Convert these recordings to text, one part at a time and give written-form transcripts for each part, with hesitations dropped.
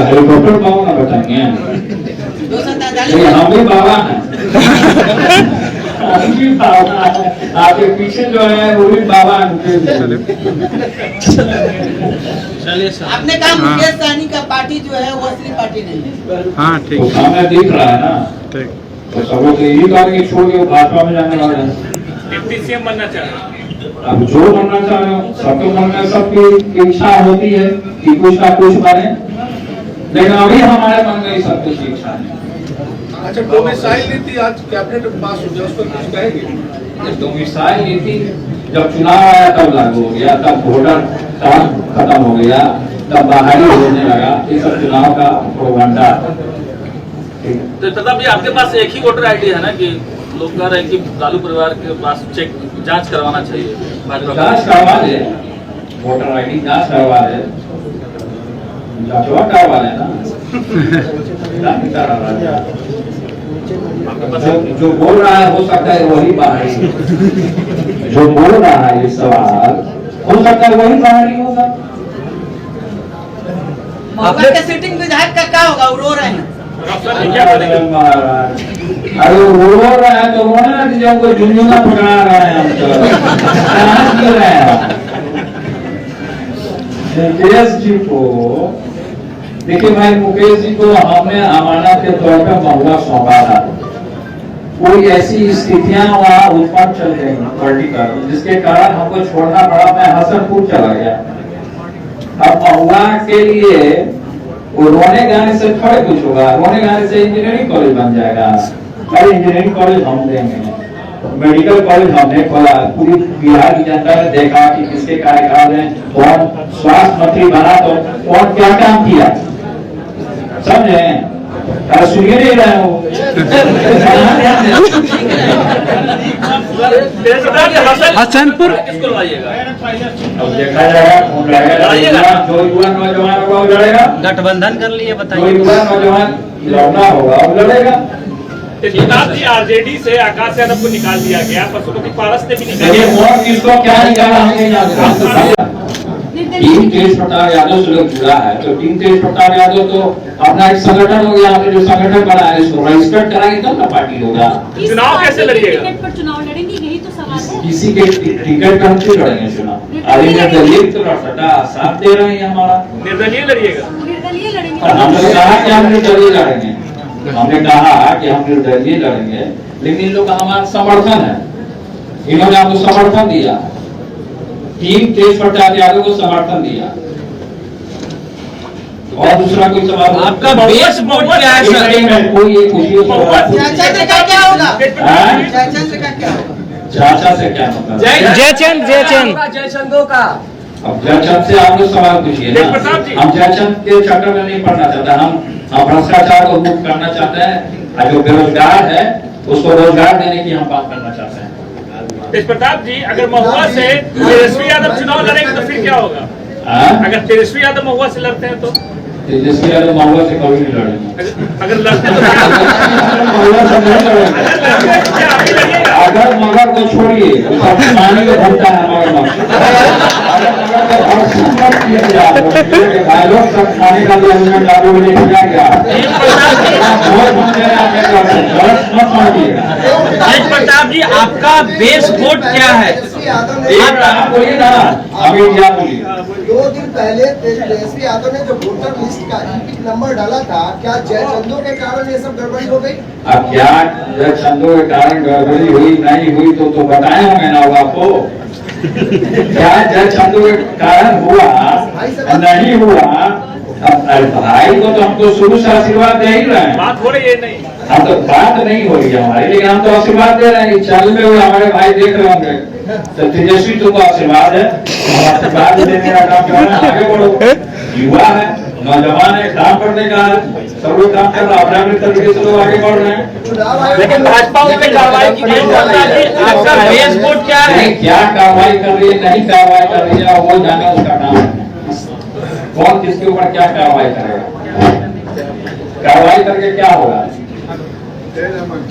Helicopter पाओ ना बताएंगे, हम भी बाबा हैं, हम भी बाबा हैं, आपके पीछे जो है वो भी बाबा हैं। आपने कहा मुकेश सहनी का पार्टी जो है वो असली पार्टी नहीं है। हाँ ठीक तो सामने दिख रहा है ना, ठीक। तो सब लोग तो यही कहा कि छोड़ के वो भाजपा में जाने वाले हैं। डिप्टी सीएम बनना चाह रहे हैं। अब जो बनना चाह रहे हो, सबके मन में सबकी इच्छा होती है कि कुछ ना कुछ बने, लेकिन अभी हमारे मन में ही सब कुछ इच्छा है। अच्छा, डोमिसाइल नीति आज कैबिनेट में पास हो गया, उस पर कुछ कहेंगे? डोमिसाइल नीति जब चुनाव आया तब लागू हो गया, तब वोटर कार्ड खत्म हो गया, तब बाहरी होने लगा। ये सब चुनाव का प्रोपगेंडा। तो प्रताप जी, आपके पास एक ही वोटर आईडी है ना, कि लोग कह रहे हैं कि लालू परिवार के पास चेक जांच करवाना चाहिए, जांच करवा दे, वोटर आईडी जांच करवा दे, जांचवा करवा लेना। जो बोल रहा है हो सकता है वही बाहरी, जो बोल रहा है ये सवाल हो सकता है वही बाहरी होगा। महुआ के सिटिंग विधायक का क्या होगा? वो रो रहे हैं। अरे वो रो रहा है तो रोना दीजिए, हमको झुंझुना पकड़ा रहा है, हम तो क्यों रहे हैं। मुकेश जी को देखिए भाई, मुकेश जी को हमने अमानत के तौर पर महुआ सौंपा था। कोई ऐसी स्थितियां वहाँ उत्पन्न चल गई पॉलिटिकल, जिसके कारण हमको छोड़ना पड़ा। मैं हसनपुर चला गया। अब महुआ के लिए वो रोने गाने से थोड़े कुछ होगा, रोने गाने से इंजीनियरिंग कॉलेज बन जाएगा। अरे इंजीनियरिंग कॉलेज हम देंगे, मेडिकल कॉलेज हमने खोला। पूरी बिहार की जनता ने देखा कि किसके कार्यकाल में कौन स्वास्थ्य मंत्री बना, तो कौन क्या काम किया, समझे? सुनिए नहीं रहे हो। हसनपुर किसको लाइएगा? अब देखा जाएगा कौन लड़ेगा। जो युवा नौजवान होगा वो लड़ेगा, गठबंधन कर लिए जो बताइए। युवा नौजवान लड़ना होगा वो लड़ेगा। प्रताप जी, आरजेडी से आकाश यादव को निकाल दिया गया, पशुपति पारस ने भी निकाल देखिए दिया। कौन किसको क्या निकाला हम नहीं जानते। टीम तेज प्रताप यादव से लोग जुड़ा है, तो टीम तेज प्रताप यादव तो अपना एक संगठन हो गया। हमने जो संगठन बनाया है इसको रजिस्टर्ड कराएंगे तब ना पार्टी होगा। चुनाव कैसे लड़िएगा? टिकट पर चुनाव लड़ेंगे, यही तो सवाल है। किसी के टिकट पर हम क्यों लड़ेंगे चुनाव? अभी निर्दलीय तो लड़ता साथ दे रहे हैं हमारा। निर्दलीय लड़िएगा? निर्दलीय लड़ेंगे। हमने कहा कि हम निर्दलीय लड़ेंगे, हमने कहा कि हम निर्दलीय लड़ेंगे, लेकिन इन लोग का हमारा समर्थन है। इन्होंने हमको समर्थन दिया, टीम तेज प्रताप यादव को समर्थन दिया। और दूसरा कोई सवाल? आपका बेस वोट क्या है सर? कोई एक खुशी चाचा से का क्या होगा? हाँ? चाचा से का क्या होगा? चाचा से क्या मतलब? जयचंद जयचंदों का। अब जयचंद से आप लोग सवाल पूछिए ना। प्रताप जी। हम जयचंद के चक्कर में नहीं पड़ना चाहते, हम भ्रष्टाचार को मुक्त करना चाहते हैं। जो बेरोजगार है उसको रोजगार देने की हम बात करना चाहते हैं। तेज प्रताप जी, अगर महुआ से तेजस्वी यादव चुनाव लड़ेंगे तो फिर क्या होगा? अगर तेजस्वी यादव महुआ से लड़ते हैं तो? तेजस्वी यादव महुआ से कभी नहीं लड़ेंगे। अगर लड़ते तो महुआ से नहीं लड़ेंगे। अगर मगर को छोड़िए, पानी को भरता है मगर मगर खाने का लागू लेके जाएगा। तेज प्रताप जी, आपका बेस वोट क्या है? आप बोलिए ना, अभी क्या बोलिए। 2 दिन पहले तेजस्वी यादव ने जो वोटर लिस्ट का नंबर डाला था, क्या जयचंदों के कारण ये सब गड़बड़ी हो गई? अब क्या जयचंदों के कारण गड़बड़ी हुई नहीं हुई तो बताए होंगे ना वो आपको। क्या जयचंदों के कारण हुआ नहीं हुआ? अब भाई को तो हमको शुरू से आशीर्वाद दे ही रहे हैं। बात हो रही है नहीं? हम तो बात नहीं हो रही है हमारी, लेकिन हम तो आशीर्वाद दे रहे हैं। चल में हुए हमारे भाई देख रहे होंगे, तो तेजस्वी तुमको आशीर्वाद है, आशीर्वाद देने का काम करना, आगे बढ़ो। युवा है, नौजवान है, काम करने का सब लोग काम कर रहे हैं, अपने तरीके से लोग आगे बढ़ रहे हैं। लेकिन भाजपा उस पर कार्रवाई की गई। आपका बेस वोट क्या है? क्या कार्रवाई कर रही है, नहीं कार्रवाई कर रही है, वो जाने उसका काम है। कौन किसके ऊपर क्या कार्रवाई करेगा? कार्रवाई करके क्या होगा?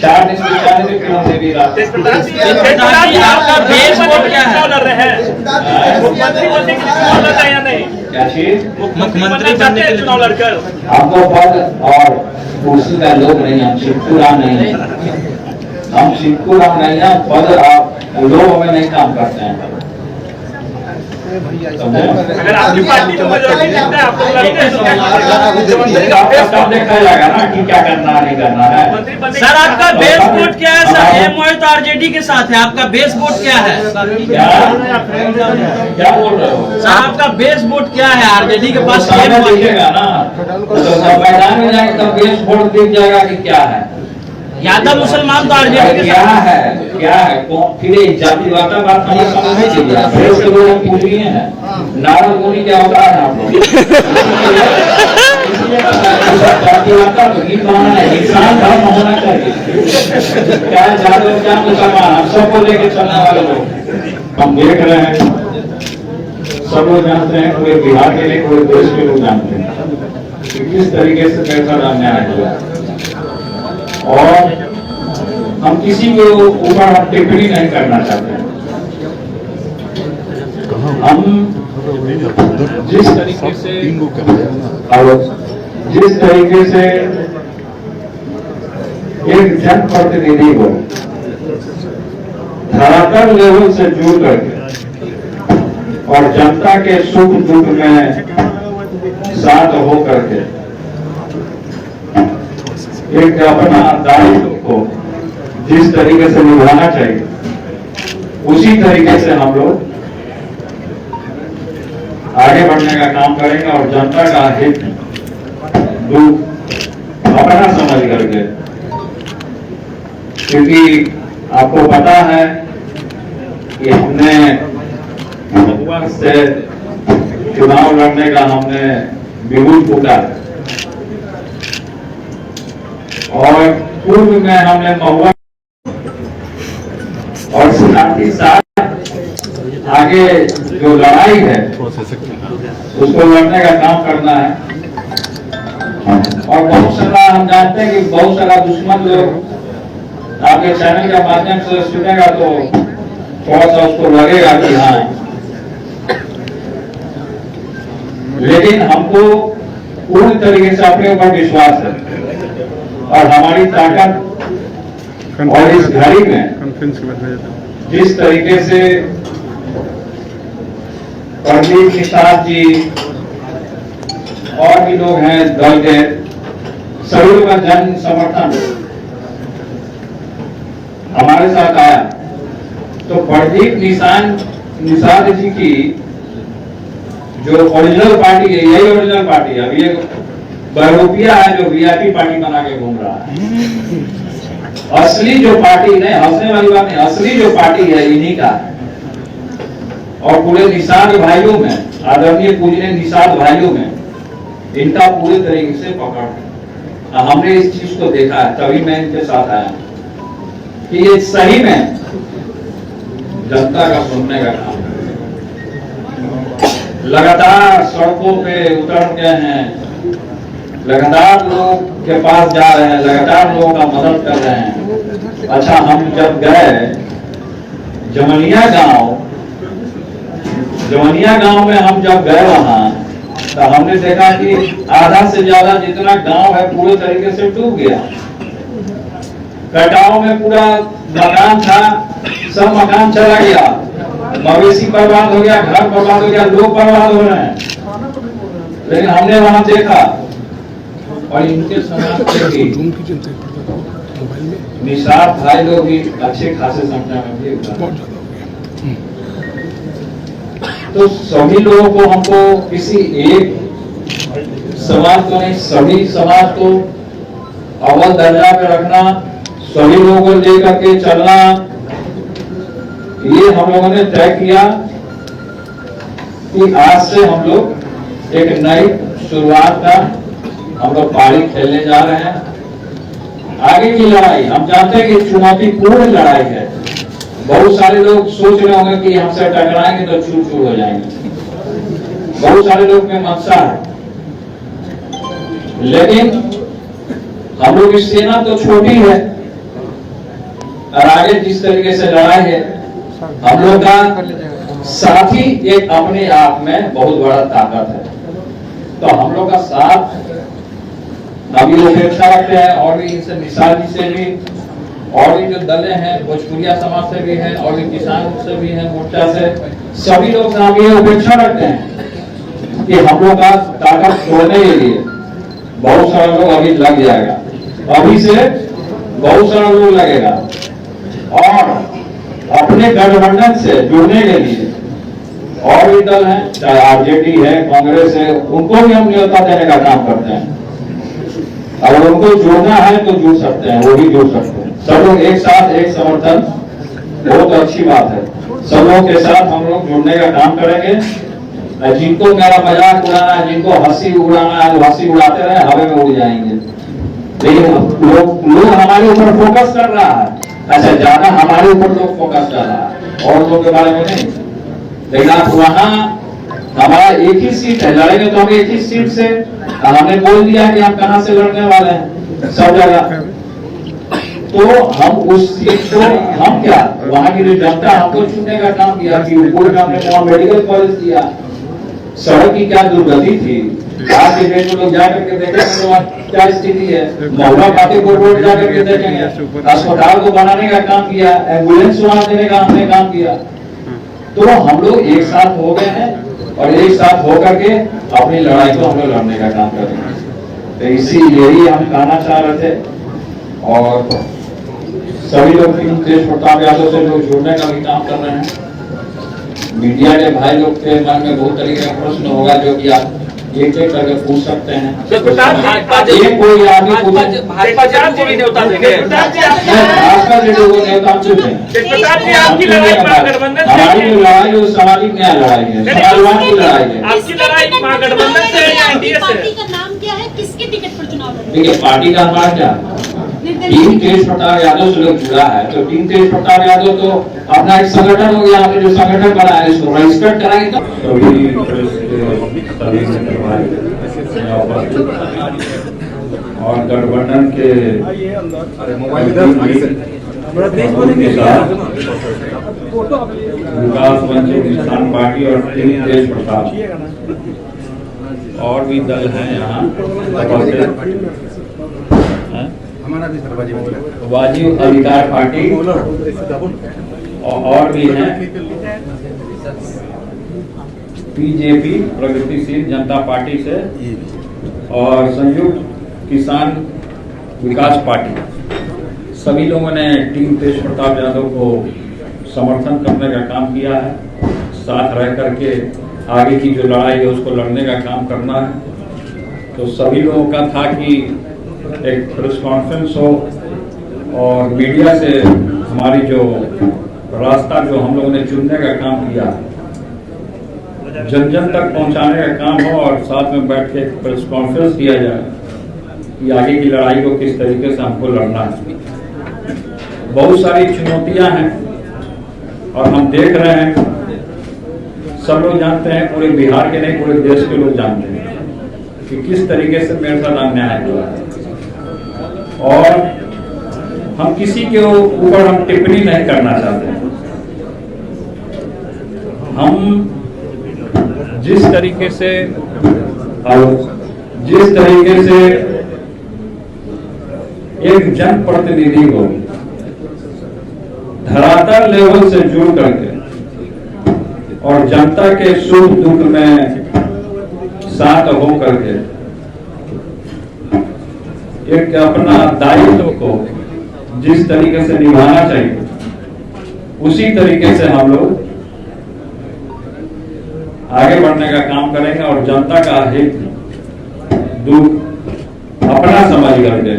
4 दिन में क्यों दे दी रात? आपका बेस वोट क्या है? लड़ रहे हैं मुख्यमंत्री बनने के लिए चुनाव लड़ रहे हैं या नहीं? क्या मुख्यमंत्री बनने के लिए चुनाव लड़कर हमको पद और कुर्सी का लोग नहीं, हम चित्तूराम नहीं है, हम चित्तूराम नहीं है, पद और लोग हमें नहीं काम करते हैं। अगर आपकी पार्टी को मेजोरिटी जीतता है, आप लोग लड़ते हैं तो क्या आपका देखा जाएगा ना कि क्या करना है नहीं करना है। सर आपका बेस वोट क्या है सर? एमओयू तो आरजेडी के साथ है, आपका बेस वोट क्या है? क्या बोल रहे हो? सर आपका बेस वोट क्या है? आरजेडी के पास सामने दिखेगा ना, तो मैदान में जाएंगे तो बेस वोट दिख जाएगा कि क्या है। यादव मुसलमान तो आरजेडी के क्या साथ है, क्या है? फिर जातिवाद बात हमें समझ नहीं चलिए, फिर उसके लोग हम पूछ लिए हैं नारद मुनि क्या होता है आप लोग जातिवाद का गीत गाना है, इंसान धर्म होना चाहिए। क्या जादव क्या मुसलमान, हम सबको लेके चलने वाले लोग हम देख रहे हैं, सब लोग जानते हैं, कोई बिहार के लिए, कोई देश के लोग जानते हैं कि किस तरीके से कैसा अन्याय हुआ। और हम किसी के ऊपर हम टिप्पणी नहीं करना चाहते हैं। हम जिस तरीके से एक जनप्रतिनिधि को धरातल लेवल से जुड़ करके और जनता के सुख दुख में साथ हो करके एक अपना दायित्व को जिस तरीके से निभाना चाहिए, उसी तरीके से हम लोग आगे बढ़ने का काम करेंगे और जनता का हित दुख अपना समझ करके, क्योंकि आपको पता है कि हमने से चुनाव लड़ने का हमने बिगुल फूटा और पूर्व में हमने महुआ और साथ ही साथ आगे जो लड़ाई है उसको लड़ने का काम करना है। और बहुत सारा हम जानते हैं कि बहुत सारा दुश्मन लोग आपके चैनल के माध्यम से सुनेगा तो थोड़ा सा उसको लगेगा कि हाँ, लेकिन हमको पूरी तरीके से अपने ऊपर विश्वास है और हमारी ताकत और इस घड़ी में जिस तरीके से प्रदीप निषाद जी और भी लोग हैं दल के, सभी का जन समर्थन हमारे साथ आया, तो प्रदीप निषाद जी की जो ओरिजिनल पार्टी है, यही ओरिजिनल पार्टी है। अभी एक बहरूपिया है जो वीआईपी पार्टी बना के घूम रहा है। असली जो पार्टी नहीं, हंसने वाली बात नहीं, असली जो पार्टी है इन्हीं का है। और पूरे निषाद भाइयों में, आदरणीय पूजनीय निषाद भाइयों में इनका पूरे तरीके से पकड़ है। हमने इस चीज को देखा है, तभी मैं इनके साथ आया कि ये सही में जनता का सुनने का काम है। लगातार सड़कों पे उतर गए हैं, लगातार लोग के पास जा रहे हैं, लगातार लोगों का मदद कर रहे हैं। अच्छा, हम जब गए जमनिया गांव में हम जब गए वहां, तो हमने देखा कि आधा से ज्यादा जितना गांव है पूरे तरीके से डूब गया। कटाव में पूरा मकान था, सब मकान चला गया, मवेशी बर्बाद हो गया, घर बर्बाद हो गया, लोग बर्बाद हो रहे हैं। लेकिन हमने वहां देखा और इनके समाज के भी निषाद भाई लोग भी अच्छे खासे संख्या में भी उतरे। तो सभी लोगों को हमको किसी एक समाज को नहीं, सभी समाज को अव्वल दर्जा पे रखना, सभी लोगों को लेकर के चलना, ये हम लोगों ने तय किया कि आज से हम लोग एक नई शुरुआत का हम लोग पारी खेलने जा रहे हैं। आगे की लड़ाई हम जानते हैं कि चुनौतीपूर्ण लड़ाई है। बहुत सारे लोग सोच रहे होंगे कि हमसे टकराएंगे तो चूर चूर हो जाएंगे, बहुत सारे लोग में मनसा है। लेकिन हम लोग की सेना तो छोटी है और आगे जिस तरीके से लड़ाई है, हम लोग का साथी एक अपने आप में बहुत बड़ा ताकत है। तो हम लोग का साथ अभी अपेक्षा रखते हैं, और भी इनसे निशा जी से भी, और भी जो दलें हैं भोजपुरिया समाज से भी हैं, और भी किसान से भी हैं, मोर्चा से, सभी लोग से हम ये अपेक्षा रखते हैं कि हम लोग का ताकत तोड़ने के लिए बहुत सारा लोग अभी लग जाएगा, अभी से बहुत सारा लोग लगेगा, और अपने गठबंधन से जुड़ने के लिए और भी दल हैं, चाहे आरजेडी है, कांग्रेस है, उनको भी हम न्योता देने का काम करते हैं। अगर उनको जुड़ना है तो जुड़ सकते हैं, वो भी जुड़ सकते हैं। सब लोग एक साथ एक समर्थन, बहुत अच्छी बात है। सब लोगों के साथ हम लोग जुड़ने का काम करेंगे। जिनको मेरा मजाक उड़ाना है, जिनको हंसी उड़ाना है, वो हंसी उड़ाते रहे, हवा में उड़ जाएंगे। लेकिन लोग हमारे ऊपर फोकस कर रहा है, अच्छा ज्यादा हमारे ऊपर लोग फोकस कर रहा है, और लोगों के बारे में नहीं। लेकिन आप वहां हमारा एक ही सीट है, लड़ेंगे तो हम एक ही सीट से, हमने बोल दिया कि हम कहां से लड़ने वाले हैं सब जगह, तो हम उस सीट को, हम क्या वहां की जो जनता हमको चुनने का काम किया कि ऊपर हमने वहां मेडिकल कॉलेज दिया, सड़क की क्या दुर्गति थी, आज के डेट में लोग जाकर के देखेंगे तो क्या स्थिति है, महुआ पार्टी बोर्ड जाकर के देखेंगे, अस्पताल को बनाने का काम किया, एम्बुलेंस वहां देने का हमने काम किया। तो हम लोग एक साथ हो गए हैं, और एक साथ होकर के अपनी लड़ाई को हम लोग लड़ने का काम करेंगे। तो इसीलिए ही हम कहना चाह रहे थे, और सभी लोग तेज प्रताप यादव से लोग जुड़ने का भी काम कर रहे हैं। मीडिया के भाई लोग के मन में बहुत तरीके का प्रश्न होगा जो कि आप एक एक करके पूछ सकते हैं। ये कोई आदमी भाजपा को भी न्योता देंगे, भाजपा जो लोग न्योता देंगे, आपकी लड़ाई महागठबंधन से, हमारी जो लड़ाई है सामाजिक न्याय लड़ाई है, समाजवाद की लड़ाई है। आपकी लड़ाई महागठबंधन से या एनडीए से? पार्टी का नाम क्या है, किसके टिकट पर चुनाव लड़ रहे देखिए पार्टी का हमारा क्या, टीम तेज प्रताप यादव से लोग जुड़ा है, तो टीम तेज प्रताप यादव तो अपना एक संगठन हो गया, हमने जो संगठन बनाया है इसको रजिस्टर कराएंगे तो और गठबंधन के विकास मंच किसान पार्टी और टीम तेज प्रताप और भी दल हैं यहाँ, वाजिब अधिकार पार्टी और भी हैं, बीजेपी प्रगतिशील जनता पार्टी से, और संयुक्त किसान विकास पार्टी। सभी लोगों ने टीम तेज प्रताप यादव को समर्थन करने का काम किया है, साथ रह करके आगे की जो लड़ाई है उसको लड़ने का काम करना है। तो सभी लोगों का था कि एक प्रेस कॉन्फ्रेंस हो और मीडिया से हमारी जो रास्ता जो हम लोगों ने चुनने का काम किया, जन जन तक पहुंचाने का काम हो, और साथ में बैठ के एक प्रेस कॉन्फ्रेंस किया जाए कि आगे की लड़ाई को किस तरीके से हमको लड़ना है। बहुत सारी चुनौतियां हैं और हम देख रहे हैं, सब लोग जानते हैं, पूरे बिहार के नहीं पूरे देश के लोग जानते हैं कि किस तरीके से मेरे साथ अन्याय हुआ है, और हम किसी के ऊपर हम टिप्पणी नहीं करना चाहते हैं। हम जिस तरीके से एक जनप्रतिनिधि को धरातल लेवल से जुड़ करके और जनता के सुख दुख में साथ हो करके एक अपना दायित्व को जिस तरीके से निभाना चाहिए, उसी तरीके से हम लोग आगे बढ़ने का काम करेंगे, और जनता का हित दुख अपना समझ करके,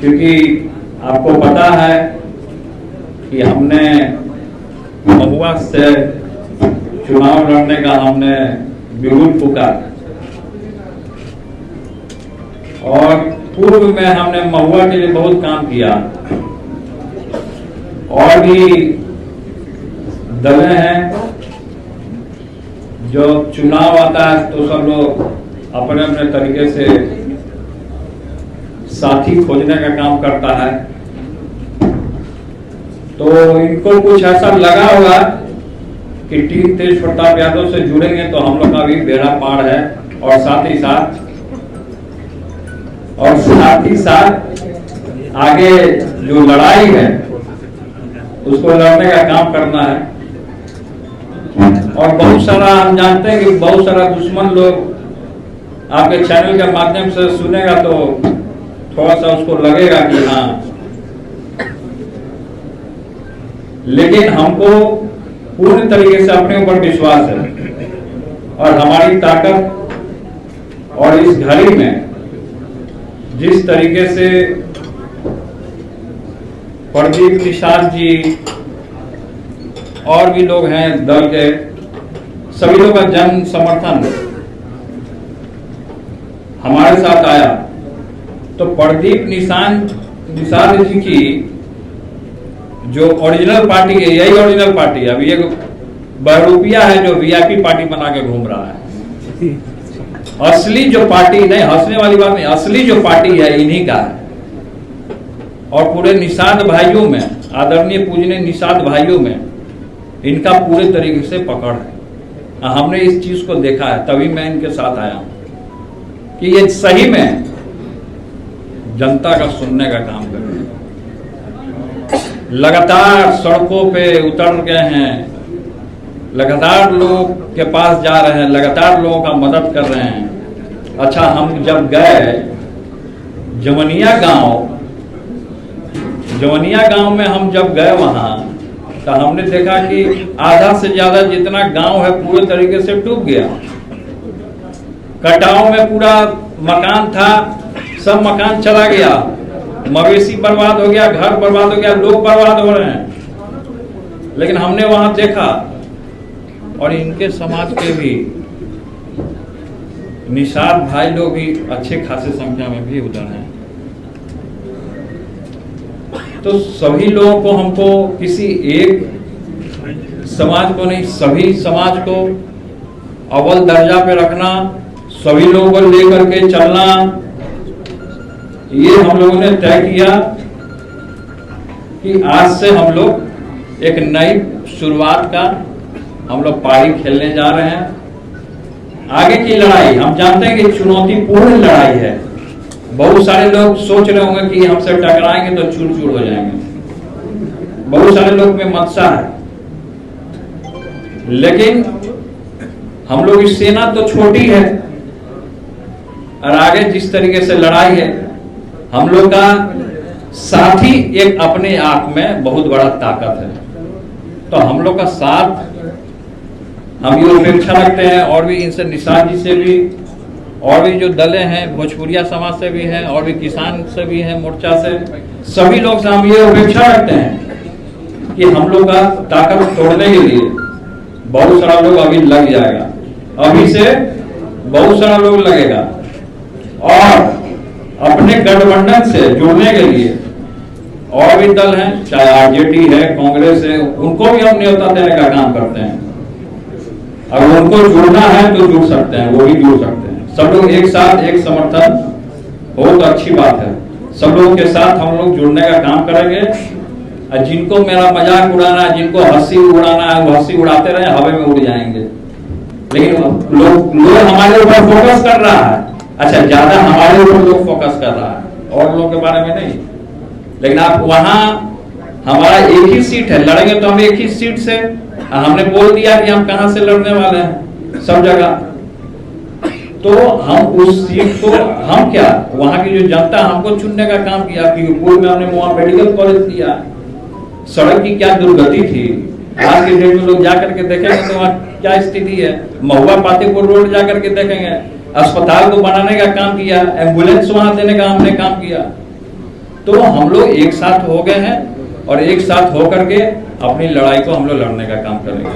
क्योंकि आपको पता है कि हमने महुआ से चुनाव लड़ने का हमने बिगुल फूका, और पूर्व में हमने महुआ के लिए बहुत काम किया, और भी दलें हैं जो चुनाव आता है तो सब लोग अपने अपने तरीके से साथी खोजने का काम करता है। तो इनको कुछ ऐसा लगा होगा कि टीम तेज प्रताप यादव से जुड़ेंगे तो हम लोग का भी बेड़ा पार है, और साथ ही साथ आगे जो लड़ाई है उसको लड़ने का काम करना है। और बहुत सारा हम जानते हैं कि बहुत सारा दुश्मन लोग आपके चैनल के माध्यम से सुनेगा तो थोड़ा सा उसको लगेगा कि हाँ, लेकिन हमको पूर्ण तरीके से अपने ऊपर विश्वास है और हमारी ताकत, और इस घड़ी में जिस तरीके से प्रदीप निषाद जी और भी लोग हैं दल के, सभी लोग का जन समर्थन हमारे साथ आया, तो प्रदीप निषाद जी की जो ओरिजिनल पार्टी है, यही ओरिजिनल पार्टी है। अभी एक बहरूपिया है जो वीआईपी पार्टी बना के घूम रहा है। असली जो पार्टी, नहीं हंसने वाली बात नहीं, असली जो पार्टी है इन्हीं का है। और पूरे निषाद भाइयों में, आदरणीय पूजनीय निषाद भाइयों में इनका पूरे तरीके से पकड़ है। हमने इस चीज को देखा है, तभी मैं इनके साथ आया हूं कि ये सही में जनता का सुनने का काम कर रहे हैं। लगातार सड़कों पे उतर गए हैं, लगातार लोग के पास जा रहे हैं, लगातार लोगों का मदद कर रहे हैं। अच्छा, हम जब गए जवनिया गांव में हम जब गए वहां, तो हमने देखा कि आधा से ज्यादा जितना गांव है पूरे तरीके से डूब गया। कटाव में पूरा मकान था, सब मकान चला गया, मवेशी बर्बाद हो गया, घर बर्बाद हो गया, लोग बर्बाद हो रहे हैं। लेकिन हमने वहां देखा, और इनके समाज के भी निषाद भाई लोग भी अच्छे खासे संख्या में भी उधर हैं। तो सभी लोगों को, हमको किसी एक समाज को नहीं, सभी समाज को अव्वल दर्जा पे रखना, सभी लोगों को लेकर के चलना, ये हम लोगों ने तय किया कि आज से हम लोग एक नई शुरुआत का हम लोग पारी खेलने जा रहे हैं। आगे की लड़ाई हम जानते हैं कि चुनौतीपूर्ण लड़ाई है। बहुत सारे लोग सोच रहे होंगे कि हमसे टकराएंगे तो चूर चूर हो जाएंगे, बहुत सारे लोग में मनसा है। लेकिन हम लोग की सेना तो छोटी है, और आगे जिस तरीके से लड़ाई है, हम लोग का साथ ही एक अपने आप में बहुत बड़ा ताकत है। तो हम लोग का साथ हम ये अपेक्षा रखते हैं, और भी इनसे निषाद जी से भी, और भी जो दलें हैं भोजपुरिया समाज से भी हैं, और भी किसान से भी हैं, मोर्चा से, सभी लोग से हम ये अपेक्षा रखते हैं कि हम लोग का ताकत तोड़ने के लिए बहुत सारा लोग अभी लग जाएगा, अभी से बहुत सारा लोग लगेगा। और अपने गठबंधन से जुड़ने के लिए और भी दल हैं, चाहे आरजेडी है, कांग्रेस है, उनको भी हम न्योता देने का काम करते हैं। अगर उनको जुड़ना है तो जुड़ सकते हैं, वो भी जुड़ सकते हैं। सब लोग एक साथ एक समर्थन हो तो अच्छी बात है। सब लोगों के साथ हम लोग जुड़ने का काम करेंगे। और जिनको मेरा मजाक उड़ाना है, जिनको हंसी उड़ाना है, वो हंसी उड़ाते रहे, हवा में उड़ जाएंगे। लेकिन लोग हमारे ऊपर फोकस कर रहा है, अच्छा ज्यादा हमारे ऊपर लोग फोकस कर रहा है, और लोगों के बारे में नहीं। लेकिन आप वहां, हमारा एक ही सीट है, लड़ेंगे तो हम एक ही सीट से, हमने बोल दिया कि हम कहां से लड़ने वाले हैं सब जगह। तो हम उस सीट को, हम क्या, वहां की जो जनता हमको चुनने का काम किया। पीरपुर में हमने वहां मेडिकल कॉलेज किया, सड़क की क्या दुर्गति थी, आज के डेट में लोग जाकर के देखेंगे तो वहां क्या स्थिति है। महुआ पातेपुर रोड जाकर के देखेंगे, अस्पताल को बनाने का काम किया, एम्बुलेंस वहां देने का हमने काम किया। तो हम लोग एक साथ हो गए हैं, और एक साथ होकर के अपनी लड़ाई को हम लोग लड़ने का काम करेंगे।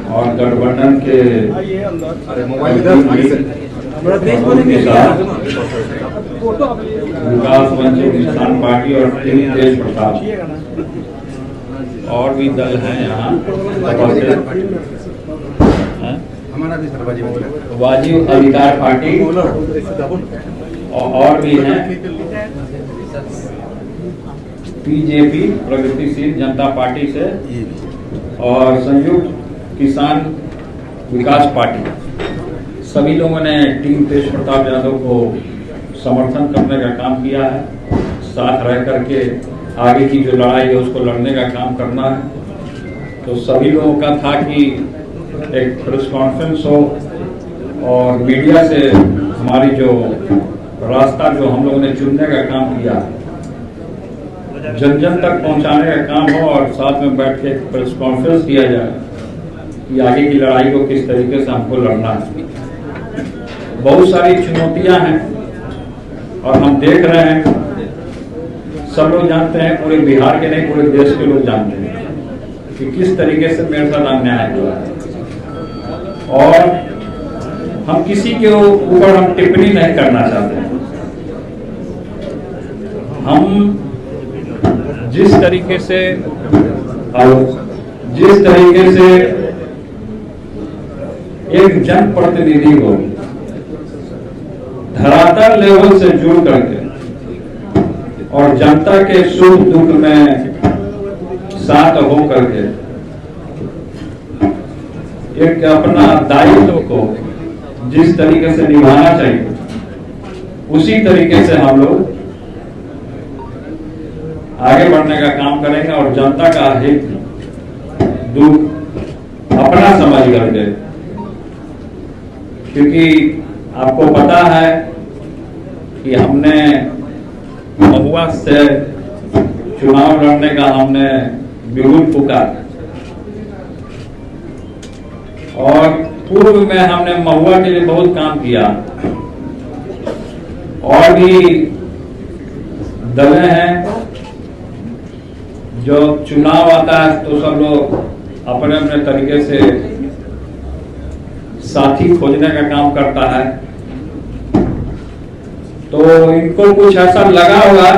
और गठबंधन के विकास मंच, किसान पार्टी और तेज प्रताप, और भी दल हैं यहाँ, वाजिब अधिकार पार्टी, और भी हैं, बीजेपी प्रगतिशील जनता पार्टी से और संयुक्त किसान विकास पार्टी, सभी लोगों ने टीम तेज प्रताप यादव को समर्थन करने का काम किया है। साथ रह करके आगे की जो लड़ाई है उसको लड़ने का काम करना है। तो सभी लोगों का था कि एक प्रेस कॉन्फ्रेंस हो और मीडिया से हमारी जो रास्ता जो हम लोगों ने चुनने का काम किया, जन जन तक पहुंचाने का काम हो और साथ में बैठ के प्रेस कॉन्फ्रेंस किया जाए कि आगे की लड़ाई को किस तरीके से हमको लड़ना है। बहुत सारी चुनौतियां हैं और हम देख रहे हैं, सब लोग जानते हैं, पूरे बिहार के नहीं पूरे देश के लोग जानते हैं कि किस तरीके से मेरे साथ अन्याय हुआ है। और हम किसी के ऊपर हम टिप्पणी नहीं करना चाहते हैं। हम जिस तरीके से एक जनप्रतिनिधि को धरातल लेवल से जुड़ करके और जनता के सुख दुख में साथ हो करके एक अपना दायित्व को जिस तरीके से निभाना चाहिए, उसी तरीके से हम लोग आगे बढ़ने का काम करेंगे और जनता का हित दुख अपना समझ करके, क्योंकि आपको पता है कि हमने महुआ से चुनाव लड़ने का हमने बिगुल फूका और पूर्व में हमने महुआ के लिए बहुत काम किया। और भी दलें हैं जो चुनाव आता है तो सब लोग अपने अपने तरीके से साथी खोजने का काम करता है। तो इनको कुछ ऐसा लगा होगा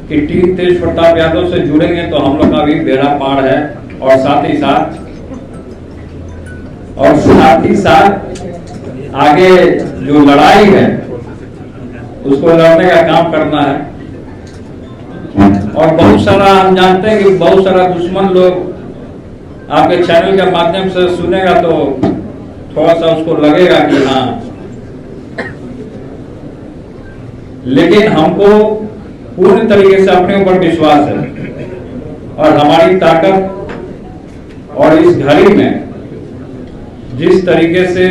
कि टीम तेज प्रताप यादव से जुड़ेंगे तो हम लोग का भी बेड़ा पार है और साथ ही साथ आगे जो लड़ाई है उसको लड़ने का काम करना है। और बहुत सारा हम जानते हैं कि बहुत सारा दुश्मन लोग आपके चैनल के माध्यम से सुनेगा तो थोड़ा सा उसको लगेगा कि हाँ, लेकिन हमको पूर्ण तरीके से अपने ऊपर विश्वास है और हमारी ताकत और इस घड़ी में जिस तरीके से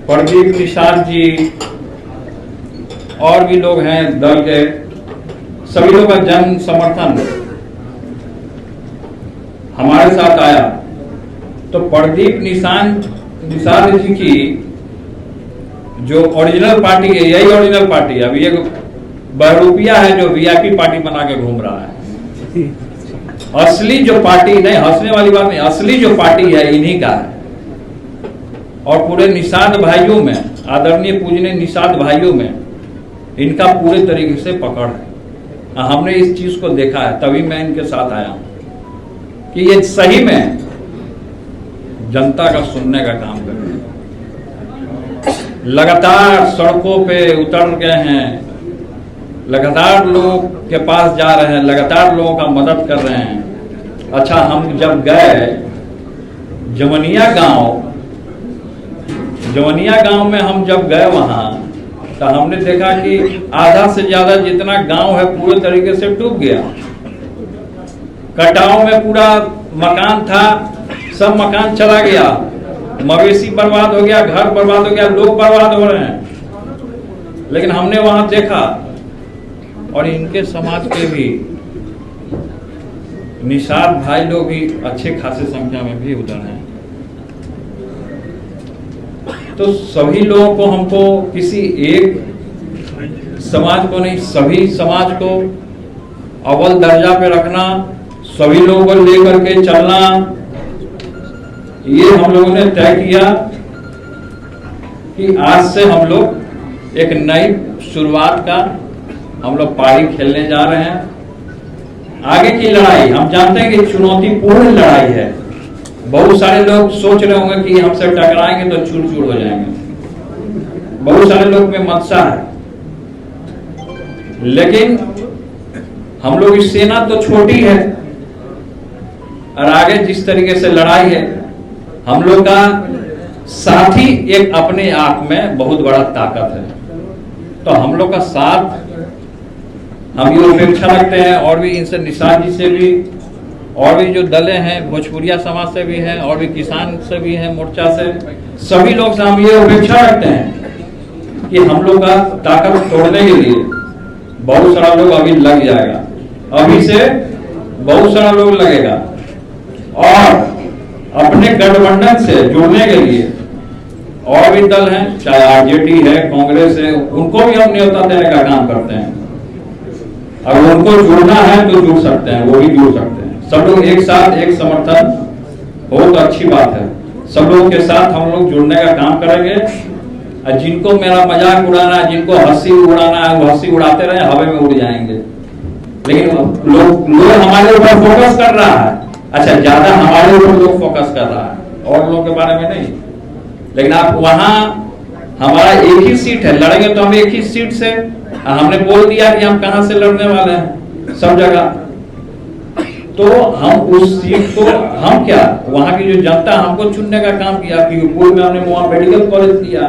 प्रदीप निषाद जी और भी लोग हैं दल के, सभी लोगों का जन समर्थन हमारे साथ आया। तो प्रदीप निषाद जी की जो ओरिजिनल पार्टी है, यही ओरिजिनल पार्टी है। अभी एक बहरूपिया है जो वीआईपी पार्टी बना के घूम रहा है। असली जो पार्टी, नहीं हंसने वाली बात नहीं, असली जो पार्टी है इन्हीं का है। और पूरे निषाद भाइयों में, आदरणीय पूजनीय निषाद भाइयों में इनका पूरे तरीके से पकड़ है। हमने इस चीज को देखा है, तभी मैं इनके साथ आया हूं कि ये सही में जनता का सुनने का काम कर रहे हैं। लगातार सड़कों पे उतर गए हैं, लगातार लोग के पास जा रहे हैं, लगातार लोगों का मदद कर रहे हैं। अच्छा, हम जब गए जवनिया गांव में हम जब गए वहां तो हमने देखा कि आधा से ज्यादा जितना गांव है पूरे तरीके से डूब गया। कटाव में पूरा मकान था, सब मकान चला गया, मवेशी बर्बाद हो गया, घर बर्बाद हो गया, लोग बर्बाद हो रहे हैं। लेकिन हमने वहां देखा और इनके समाज के भी निषाद भाई लोग भी अच्छे खासे संख्या में भी उधर हैं। तो सभी लोगों को, हमको किसी एक समाज को नहीं, सभी समाज को अव्वल दर्जा पे रखना, सभी लोगों को लेकर के चलना, ये हम लोगों ने तय किया कि आज से हम लोग एक नई शुरुआत का हम लोग पारी खेलने जा रहे हैं। आगे की लड़ाई हम जानते हैं कि चुनौतीपूर्ण लड़ाई है। बहुत सारे लोग सोच रहे होंगे कि हमसे टकराएंगे तो चूर चूर हो जाएंगे, बहुत सारे लोग में मनसा है। लेकिन हम लोग की सेना तो छोटी है और आगे जिस तरीके से लड़ाई है, हम लोग का साथ ही एक अपने आप में बहुत बड़ा ताकत है। तो हम लोग का साथ हम ये अपेक्षा रखते हैं, और भी इनसे निषाद जी से भी, और भी जो दलें हैं भोजपुरिया समाज से भी हैं, और भी किसान से भी हैं, मोर्चा से, सभी लोग से हम ये अपेक्षा रखते हैं कि हम लोग का ताकत तोड़ने के लिए बहुत सारा लोग अभी लग जाएगा, अभी से बहुत सारा लोग लगेगा, और अपने गठबंधन से जुड़ने के लिए और भी दल हैं, चाहे आरजेडी है, कांग्रेस है, उनको भी हम न्योता देने का काम करते हैं। अगर उनको जुड़ना है तो जुड़ सकते हैं, वो भी जुड़ सकते हैं। सब लोग एक साथ एक समर्थन हो तो अच्छी बात है। सब लोगों के साथ हम लोग जुड़ने का काम करेंगे, और जिनको मेरा मजाक उड़ाना है, जिनको हंसी उड़ाना है, वो हंसी उड़ाते रहे, हवा में उड़ जाएंगे। लेकिन लोग हमारे ऊपर फोकस कर रहा है, अच्छा ज्यादा हमारे ऊपर लोग फोकस कर रहा है, और लोगों के बारे में नहीं। लेकिन आप वहां हमारा एक ही सीट है, लड़ेंगे तो हम एक ही सीट से, हमने बोल दिया कि हम कहां से लड़ने वाले हैं सब जगह, तो हम उस सीट को हम क्या, वहां की जो जनता हमको चुनने का काम किया। पीरपुर में हमने वहां मेडिकल कॉलेज किया,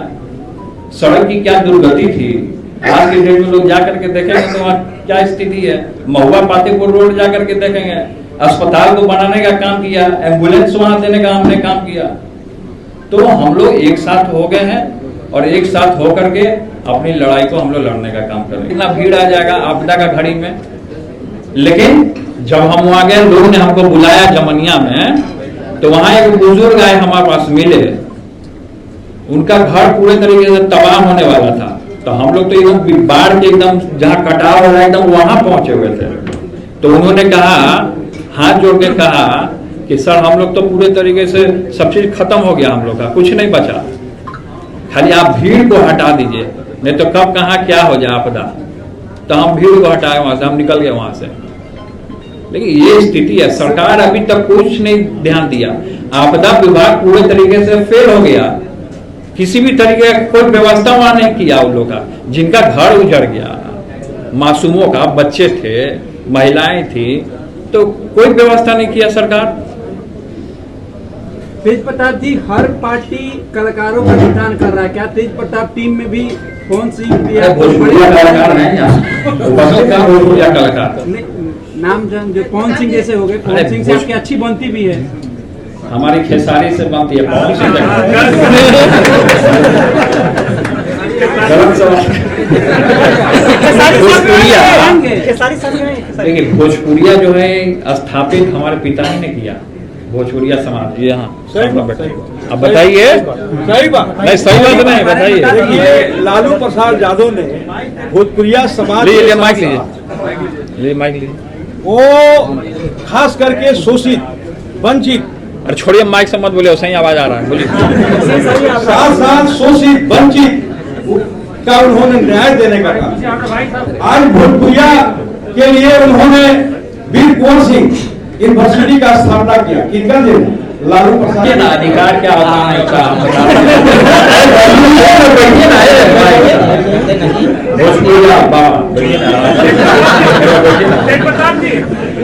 सड़क की क्या दुर्गति थी, आज के डेट में लोग जाकर के देखेंगे तो वहां क्या स्थिति है। महुआ पातेपुर रोड जाकर के देखेंगे, अस्पताल को बनाने का काम किया, एम्बुलेंस वहां देने का हमने काम किया। तो हम लोग एक साथ हो गए हैं, और एक साथ होकर के अपनी लड़ाई को हम लोग लड़ने का काम करेंगे। इतना भीड़ आ जाएगा आपदा का घड़ी में, लेकिन जब हम वहां गए, लोगों ने हमको बुलाया जमनिया में, तो वहां एक बुजुर्ग आए हमारे पास मिले, उनका घर पूरे तरीके से तबाह होने वाला था। तो हम लोग तो एकदम बाढ़ के एकदम जहां कटाव हो रहा है एकदम वहां पहुंचे हुए थे। तो उन्होंने कहा, हाथ जोड़ के कहा कि सर हम लोग तो पूरे तरीके से सब चीज खत्म हो गया, हम लोग का कुछ नहीं बचा, खाली आप भीड़ को हटा दीजिए, नहीं तो कब कहां क्या हो जाए आपदा। तो हम भीड़ को हटाए, वहां से हम निकल गए वहां से। लेकिन ये स्थिति है, सरकार अभी तक कुछ नहीं ध्यान दिया, आपदा विभाग पूरे तरीके से फेल हो गया, किसी भी तरीके का कोई व्यवस्था वहां नहीं किया। उन लोगों का जिनका घर उजड़ गया, मासूमों का बच्चे थे, महिलाएं थी, तो कोई व्यवस्था नहीं किया सरकार। तेज प्रताप जी, हर पार्टी कलाकारों का भुगतान कर रहा है, क्या तेज प्रताप टीम में भी कौन सी भोजपुरिया कलाकार हैं यहाँ, भोजपुरिया कलाकार नाम जो पवन सिंह जैसे हो गए, पवन सिंह से आपकी अच्छी बनती भी है, हमारी खेसारी से बनती है, पवन सिंह देखिए भोजपुरिया जो है स्थापित हमारे पिताजी ने किया, भोजपुरिया समाज। जी हाँ, अब बताइए। सही बात नहीं, सही बात नहीं, बताइए। देखिए लालू प्रसाद यादव ने भोजपुरिया समाज, लीजिए माइक, लीजिए माइक लीजिए, वो खास करके शोषित वंचित, अरे छोड़िए माइक से मत बोलिए, सही आवाज आ रहा है, बोलिए। साथ साथ शोषित वंचित का उन्होंने न्याय देने का काम। आज भोजपुरिया के लिए उन्होंने वीर कुंवर सिंह यूनिवर्सिटी का स्थापना किया, किनका दिन लालू प्रसाद ना अधिकार क्या होता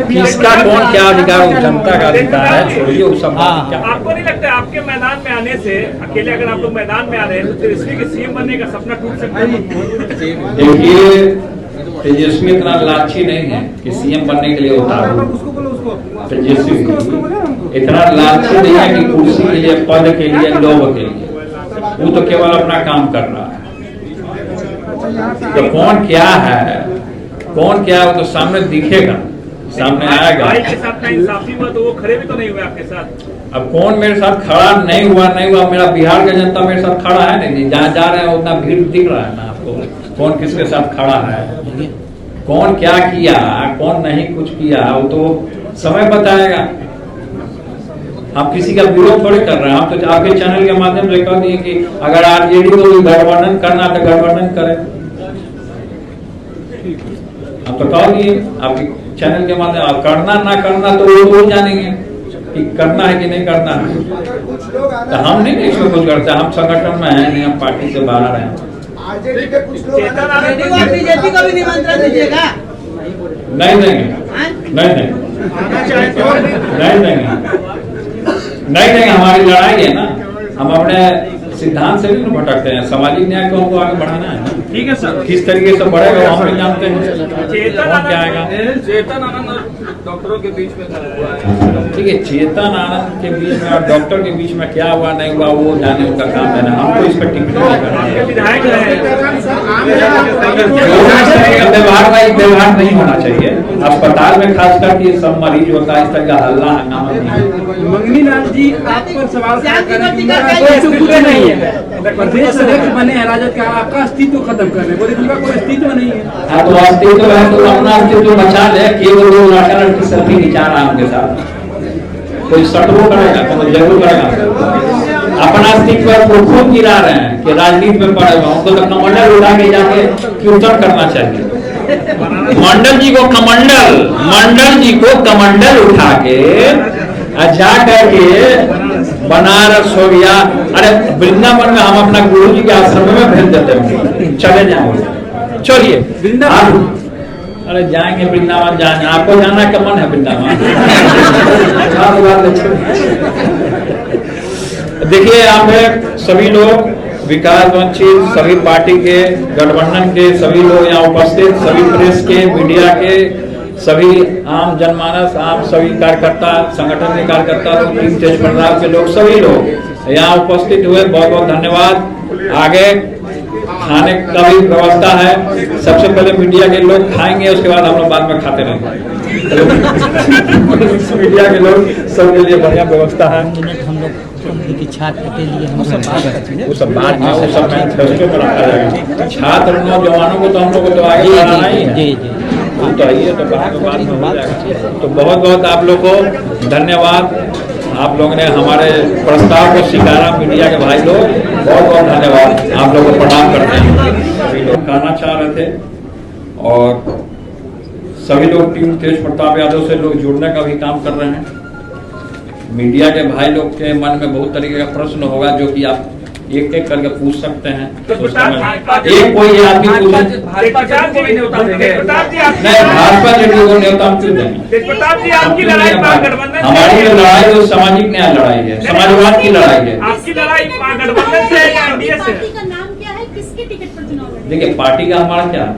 किसका कौन क्या अधिकार, जनता का अधिकार है, छोड़िए उस सब। आपको नहीं लगता आपके मैदान में आने से, अकेले अगर आप लोग मैदान में आ रहे हैं तो तेजस्वी के सीएम बनने का सपना टूट सकता है? देखिए तेजस्वी इतना लालची नहीं है कि सीएम बनने के लिए उतार। तेजस्वी इतना लालची नहीं है कि कुर्सी के लिए, पद के लिए, लोभ के लिए, वो तो केवल अपना काम कर रहा है। तो कौन क्या है, कौन क्या है, वो तो सामने दिखेगा, सामने आएगा। भाई के साथ का इंसाफी हुआ तो वो खड़े भी तो नहीं हुए आपके साथ। अब कौन मेरे साथ खड़ा नहीं हुआ, मेरा बिहार का जनता मेरे साथ खड़ा है नहीं, जहाँ जा रहे हैं उतना भीड़ दिख रहा है ना आपको, कौन किसके साथ खड़ा है, कौन क्या किया, कौन नहीं कुछ किया, वो तो समय बताएगा। आप किसी का विरोध थोड़े कर रहे हैं, हम तो आपके चैनल के माध्यम से कह दिए कि अगर आरजेडी को भी गठबंधन करना तो गठबंधन करें, हम तो कह दिए आपके चैनल के माध्यम। आप करना ना करना तो वो लोग जानेंगे कि करना है कि नहीं करना है। तो हम नहीं इसमें कुछ करते, हम संगठन में हैं नहीं, हम पार्टी से बाहर हैं। बीजेपी को भी निमंत्रण दीजिएगा। नहीं देंगे, नहीं देंगे, नहीं देंगे, नहीं देंगे। हमारी लड़ाई है ना, हम अपने सिद्धांत से भी नहीं भटकते हैं। सामाजिक न्याय को हमको आगे बढ़ाना है। ठीक है सर। किस तरीके से बढ़ेगा हम नहीं जानते हैं। कौन क्या आएगा? चेतन आनंद डॉक्टरों के बीच में हुआ है। ठीक है, चेतन आनंद के बीच में और डॉक्टर के बीच में क्या हुआ नहीं हुआ वो जाने उनका काम है। हमको इस पर टिप्पणी नहीं करना है। व्यवहार नहीं होना चाहिए अस्पताल में, खास करके सब मरीज होता है, इस तरह का हल्ला हंगामा नहीं। मंगनी लाल जी, आप पर सवाल नहीं है, प्रदेश अध्यक्ष बने हैं राजद का, आपका अस्तित्व खत्म कर रहे हैं, बोले उनका कोई अस्तित्व नहीं है। तो अस्तित्व है तो अपना अस्तित्व बचा ले। केवल दो लड़का लड़की सभी विचार है उनके साथ, कोई सटवो करेगा तो जरूर करेगा। अपना अस्तित्व को खूब गिरा रहे हैं कि राजनीति में पड़े हुए उनको तो कमंडल उठा के जाके कीर्तन करना चाहिए। मंडल जी को कमंडल उठा के जा करके बनारस हो गया, अरे वृंदावन में हम अपना गुरु जी के आश्रम में भेज देते हैं, चले जाएंगे। चलिए वृंदावन, अरे जाएंगे वृंदावन, जाएंगे। आपको जाना का मन है वृंदावन? देखिए यहाँ पे सभी लोग विकास वंचित, सभी पार्टी के गठबंधन के सभी लोग यहाँ उपस्थित, सभी प्रेस के, मीडिया के, सभी आम जनमानस, आम सभी कार्यकर्ता, संगठन के कार्यकर्ता, टीम तेज प्रताप के लोग, सभी लोग यहाँ उपस्थित हुए, बहुत बहुत धन्यवाद। आगे खाने का भी व्यवस्था है, सबसे पहले मीडिया के लोग खाएंगे, उसके बाद हम लोग बाद में खाते रहेंगे। मीडिया के लोग सबके लिए बढ़िया व्यवस्था है। हम लोग छात्र के लिए हम वो सब बाद में वो सब मैनिफेस्टो में रखा जाएगा। छात्र नौजवानों को तो हम लोग को तो आगे बढ़ाना ही है, वो तो आइए तो बाद में हो जाएगा। तो बहुत बहुत आप लोग को धन्यवाद, आप लोगों ने हमारे प्रस्ताव को स्वीकारा। मीडिया के भाई लोग बहुत बहुत धन्यवाद, आप लोगों को प्रणाम करते हैं। सभी लोग कहना चाह रहे थे और सभी लोग टीम तेज प्रताप यादव से लोग जुड़ने का भी काम कर रहे हैं। मीडिया के भाई लोग के मन में बहुत तरीके का प्रश्न होगा जो कि आप एक एक करके पूछ सकते हैं। एक कोई आदमी नहीं, भाजपा जेडी को न्योता हम क्यों देंगे? हमारी जो लड़ाई वो सामाजिक न्याय लड़ाई है, समाजवाद की लड़ाई है। आपकी लड़ाई गठबंधन से या एनडीए से? पार्टी का नाम क्या है, किसके टिकट पर चुनाव लड़ेंगे? देखिए पार्टी का हमारा क्या,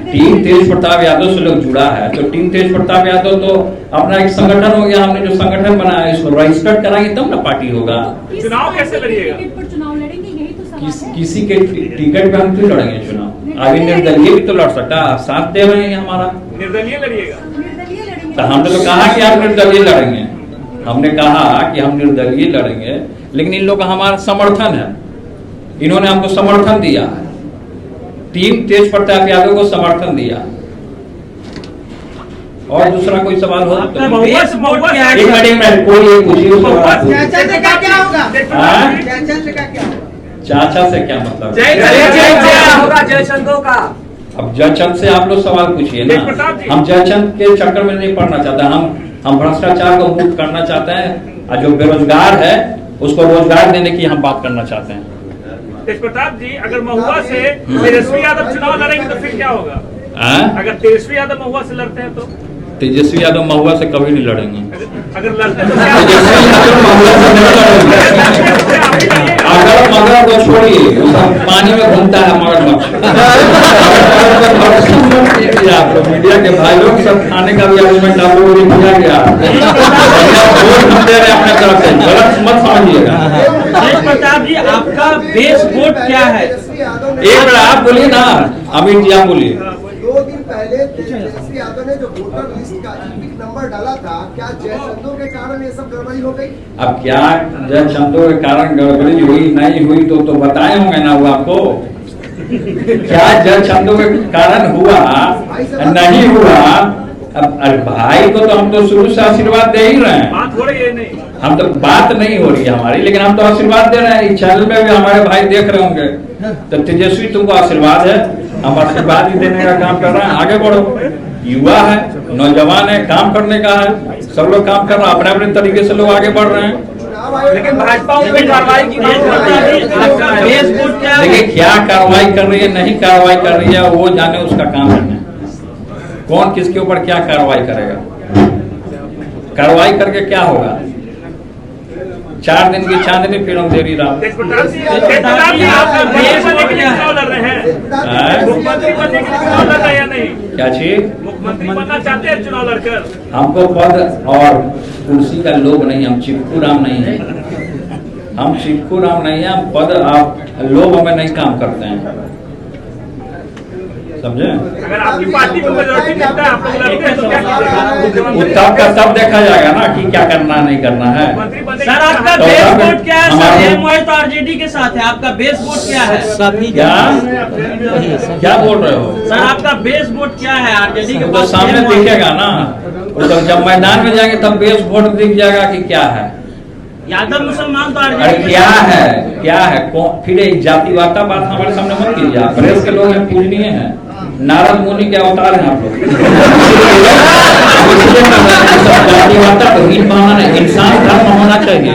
टीम तेज प्रताप यादव से लोग जुड़ा है, तो टीम तेज प्रताप यादव तो अपना एक संगठन हो गया। हमने जो संगठन बनाया है इसको रजिस्टर्ड कराएंगे तब ना पार्टी होगा। चुनाव कैसे लड़िएगा? टिकट पर चुनाव लड़ेंगे, यही तो सवाल है। किसी के टिकट पे हम क्यों लड़ेंगे चुनाव? अभी निर्दलीय भी तो लड़ सकता है, साथ दे रहे हैं हमारा। निर्दलीय लड़िएगा? निर्दलीय लड़ेंगे। तो हमने तो कहा कि हम निर्दलीय लड़ेंगे, हमने कहा कि हम निर्दलीय लड़ेंगे, लेकिन इन लोग का हमारा समर्थन है, इन्होंने हमको समर्थन दिया है, टीम तेज प्रताप यादव को समर्थन दिया। और दूसरा कोई सवाल हो तो एक मिनट कोई एक पूछिए। चाचा से क्या मतलब? जयचंदों का। अब जयचंद से आप लोग सवाल पूछिए ना, हम जयचंद के चक्कर में नहीं पड़ना चाहते, हम भ्रष्टाचार को मुक्त करना चाहते हैं और जो बेरोजगार है उसको रोजगार देने की हम बात करना चाहते हैं। तेज प्रताप जी, अगर महुआ से तेजस्वी यादव चुनाव लड़ेंगे तो फिर क्या होगा? अगर तेजस्वी यादव महुआ से लड़ते हैं तो? तेजस्वी यादव महुआ से कभी नहीं लड़ेंगे। अगर लड़ते तो क्या? तेजस्वी यादव महुआ से नहीं लड़ेंगे। अगर मगर को छोड़िए, पानी में घूमता है मगरमच्छ। आप लोग मीडिया के भाई लोग सब खाने का भी अरेंजमेंट आप लोगों को दिया गया, अपने तरफ से गलत मत समझिएगा। तेज प्रताप जी, आपका बेस वोट क्या है? एक बार आप बोलिए ना, अमित जी आप बोलिए। 2 दिन पहले तेजस्वी यादव ने जो वोटर लिस्ट का ईपिक नंबर डाला था, क्या जयचंदों के कारण ये सब गड़बड़ी हो गई? अब क्या जयचंदों के कारण गड़बड़ी हुई नहीं हुई तो बताए होंगे ना वो आपको। क्या जयचंदों के कारण हुआ नहीं हुआ? अब भाई को तो हम तो शुरू से आशीर्वाद दे ही रहे हैं, बात हो रही है नहीं, हम तो बात नहीं हो रही है हमारी, लेकिन हम तो आशीर्वाद दे रहे हैं। इस चैनल में भी हमारे भाई देख रहे होंगे, तो तेजस्वी तुमको आशीर्वाद है, हम आशीर्वाद भी देने का काम कर रहे हैं। आगे बढ़ो, युवा है, नौजवान है, काम करने का है, सब लोग काम कर रहे हैं, अपने अपने तरीके से लोग आगे बढ़ रहे हैं। लेकिन भाजपा उनमें कार्रवाई की देखिए क्या कार्रवाई कर रही है, नहीं कार्रवाई कर रही है, वो जाने, उसका काम है। कौन किसके ऊपर क्या कार्रवाई करेगा? कार्रवाई करके क्या होगा? 4 दिन की चांदनी फिर हम देरी रात। मुख्यमंत्री बनने के लिए चुनाव लड़ रहे हैं या नहीं? क्या चीज? मुख्यमंत्री बनना चाहते हैं चुनाव लड़कर? हमको पद और कुर्सी का लोभ नहीं, हम चिपकू राम नहीं है। हम चिपकू राम नहीं है, पद आप लोभ हमें नहीं काम करते हैं, समझे? अगर आपकी पार्टी को मेजॉरिटी मिलता है आप लोग लड़ते हैं तो क्या कीजिएगा? तब का तब देखा जाएगा ना कि क्या करना नहीं करना है। सर आपका तो बेस तब वोट क्या है? सर हमारे- एमओआई तो आरजेडी के साथ है, आपका बेस वोट क्या है? क्या बोल रहे हो? सर आपका बेस वोट क्या है? आरजेडी के तो पास सामने MOI दिखेगा ना, तो जब मैदान में जाएंगे तब बेस वोट दिख जाएगा कि क्या है। यादव मुसलमान तो अरे आरजेडी क्या है, क्या है? फिर एक जातिवादा बात हमारे सामने मत कीजिए। आप प्रेस के लोग हैं, पूजनीय हैं, नारद मुनि के अवतार हैं आप लोग। जातिवादा तो हीन भावना नहीं, इंसान धर्म होना चाहिए।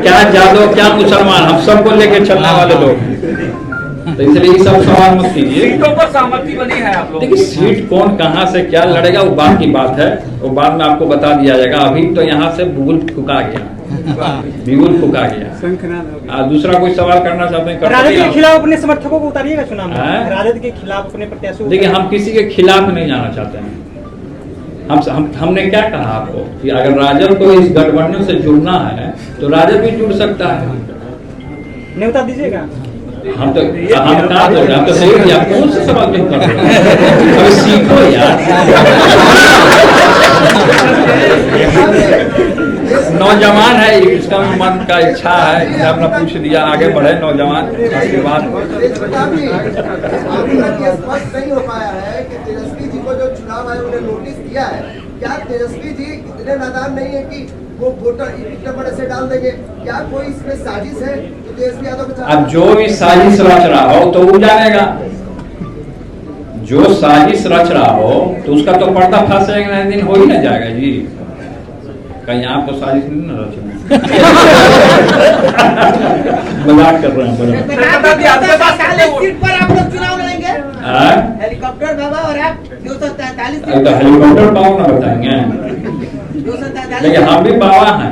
क्या जादव क्या मुसलमान, हम सबको लेके चलने वाले लोग, तो इसलिए ये सब सवाल मत कीजिए। सीटों पर सहमति बनी है आप लोग? देखिए सीट कौन कहां से क्या लड़ेगा वो बात की बात है, वो बाद में आपको बता दिया जाएगा। अभी तो यहाँ से बिगुल फुका गया, बिगुल फुका गया। दूसरा कोई सवाल करना चाहते हैं? राजद के खिलाफ अपने समर्थकों को उतारिएगा चुनाव में? हैं? राजद के खिलाफ अपने प्रत्याशियों को? देखिए हम किसी के खिलाफ नहीं जाना चाहते हैं। हमने क्या कहा आपको कि अगर राजद को इस गठबंधन से जुड़ना है तो राजद भी जुड़ सकता है। न्योता दीजिएगा? हम कहा बोल रहे हैं, हम तो सही किया। कौन से सवाल क्यों कर रहे हैं? अभी सीखो यार। नौजवान है, इसका मन का इच्छा है, हमने पूछ दिया, आगे बढ़े नौजवान। उसके बाद स्पष्ट नहीं हो पाया है कि तेजस्वी जी को जो चुनाव आयोग ने नोटिस दिया है, क्या तेजस्वी जी इतने नादान नहीं है कि वो वोटर नंबर ऐसे डाल देंगे? क्या कोई इसमें साजिश है तो तेजस्वी यादव के? अब जो भी साजिश रच रहा हो तो वो जानेगा। जो साजिश रच रहा हो तो उसका तो पर्दाफाश एक ना एक दिन हो ही ना जाएगा जी। कहीं आपको साजिश नहीं ना रचना। मजाक कर रहे हैं। सीट पर आप लोग चुनाव लड़ेंगे? हेलीकॉप्टर बाबा और आप 243 तो हेलीकॉप्टर बाबा ना बताएंगे, 243 लेकिन हम भी बाबा हैं।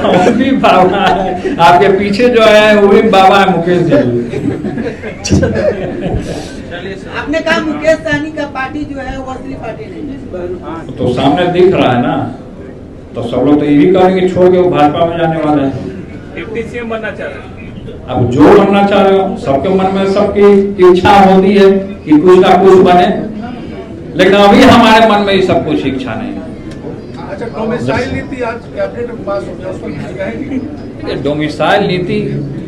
हम भी बाबा हैं। आपके पीछे जो है वो भी बाबा है, मुकेश जी। आपने कहा मुकेश सहनी का पार्टी जो है वो असली पार्टी नहीं है। तो सामने दिख रहा है ना, तो सब लोग तो यही कहेंगे छोड़ के वो भाजपा में जाने वाले हैं। डिप्टी सीएम बनना चाह रहे हैं? अब जो बनना चाह रहे हो, सबके मन में सबकी इच्छा होती है कि कुछ ना कुछ बने, लेकिन अभी हमारे मन में ये सब कुछ इच्छा नहीं है। अच्छा, डोमिसाइल नीति आज कैबिनेट में पास हो गया, उसको कुछ कहेंगे? ये डोमिसाइल नीति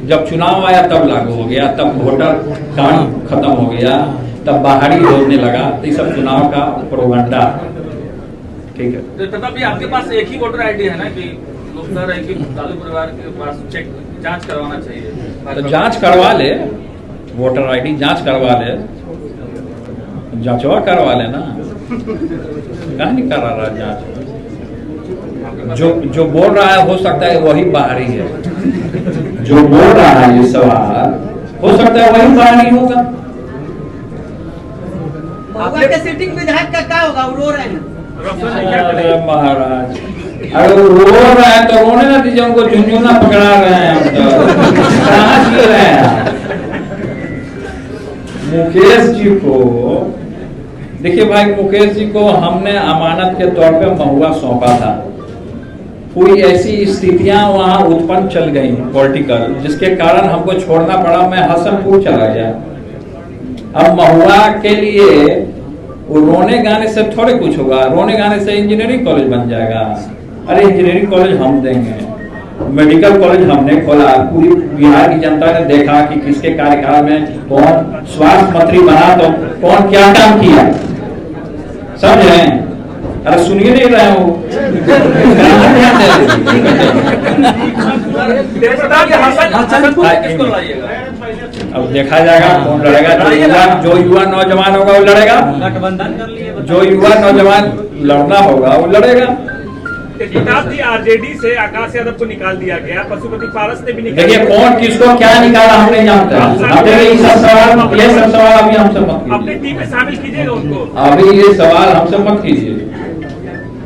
जब चुनाव आया तब लागू हो गया, तब वोटर कार्ड खत्म हो गया, तब बाहरी होने लगा। तो ये सब चुनाव का प्रोपगेंडा, ठीक है। तो प्रताप जी आपके पास एक ही वोटर आईडी है ना, कि लोग कह रहे हैं कि लालू परिवार के पास चेक जांच करवाना चाहिए? तो जांच करवा ले, वोटर आईडी जांच करवा ले, जांचवा करवा ले ना, कहाँ नहीं करा रहा जांच? जो बोल रहा है हो सकता है वही बाहरी है, जो बोल रहा है ये सवाल हो सकता है वही बाहरी होगा। महुआ के सिटिंग विधायक का क्या होगा? वो रो रहे हैं। अरे महाराज, अरे वो रो रहा है तो रोने ना दीजिए, उनको झुंझुना पकड़ा रहे हैं हम तो। कहाँ जी रहे हैं मुकेश जी को? देखिए भाई, मुकेश जी को हमने अमानत के तौर पे महुआ सौंपा था। कोई ऐसी स्थितियां वहां उत्पन्न चल गई पॉलिटिकल, जिसके कारण हमको छोड़ना पड़ा। मैं हसनपुर चला गया। अब महुआ के लिए वो रोने गाने से थोड़े कुछ होगा, रोने गाने से इंजीनियरिंग कॉलेज बन जाएगा। अरे इंजीनियरिंग कॉलेज हम देंगे, मेडिकल कॉलेज हमने खोला। पूरी बिहार की जनता ने देखा कि किसके कार्यकाल में कौन स्वास्थ्य मंत्री बना तो कौन क्या काम किया, समझ रहे हैं? अरे सुनिए नहीं रहे हो। अब देखा जाएगा कौन लड़ेगा। जो युवा नौजवान होगा वो लड़ेगा, गठबंधन कर लिए। जो युवा नौजवान लड़ना होगा वो लड़ेगा। तेजप्रताप जी आरजेडी से आकाश यादव को निकाल दिया गया, पशुपति पारस ने भी निकाल देखिए दिया। कौन किसको क्या निकाला हम नहीं जानते। अब देखिए ये सब सवाल अभी हमसे मत अपनी कीजिए, टीम में शामिल कीजिएगा उनको। अभी ये सवाल हमसे मत कीजिए।